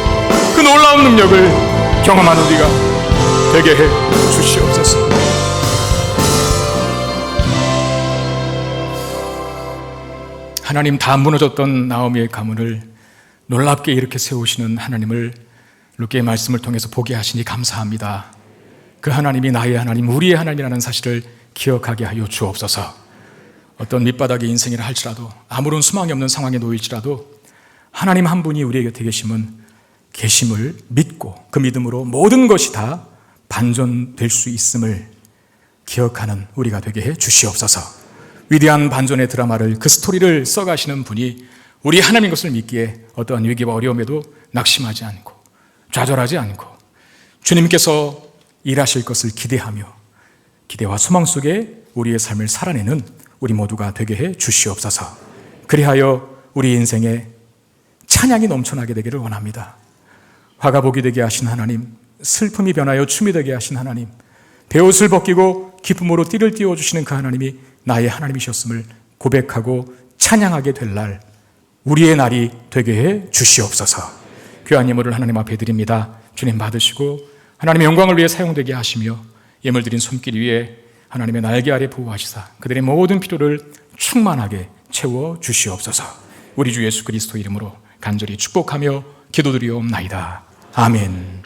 그 놀라운 능력을 경험하는 우리가 되게 해 주시옵소서. 하나님 다 무너졌던 나오미의 가문을 놀랍게 이렇게 세우시는 하나님을 룻기의 말씀을 통해서 보게 하시니 감사합니다. 그 하나님이 나의 하나님, 우리의 하나님이라는 사실을 기억하게 하여 주옵소서. 어떤 밑바닥의 인생이라 할지라도, 아무런 소망이 없는 상황에 놓일지라도 하나님 한 분이 우리의 곁에 계심을 믿고 그 믿음으로 모든 것이 다 반전될 수 있음을 기억하는 우리가 되게 해 주시옵소서. 위대한 반전의 드라마를, 그 스토리를 써가시는 분이 우리 하나님인 것을 믿기에 어떠한 위기와 어려움에도 낙심하지 않고 좌절하지 않고 주님께서 일하실 것을 기대하며 기대와 소망 속에 우리의 삶을 살아내는 우리 모두가 되게 해 주시옵소서. 그리하여 우리 인생에 찬양이 넘쳐나게 되기를 원합니다. 화가 복이 되게 하신 하나님, 슬픔이 변하여 춤이 되게 하신 하나님, 베옷을 벗기고 기쁨으로 띠를 띄워주시는 그 하나님이 나의 하나님이셨음을 고백하고 찬양하게 될 날, 우리의 날이 되게 해 주시옵소서. 귀한 예물을 하나님 앞에 드립니다. 주님 받으시고 하나님의 영광을 위해 사용되게 하시며 예물 드린 손길 위에 하나님의 날개 아래 보호하시사 그들의 모든 필요를 충만하게 채워 주시옵소서. 우리 주 예수 그리스도 이름으로 간절히 축복하며 기도드리옵나이다. 아멘.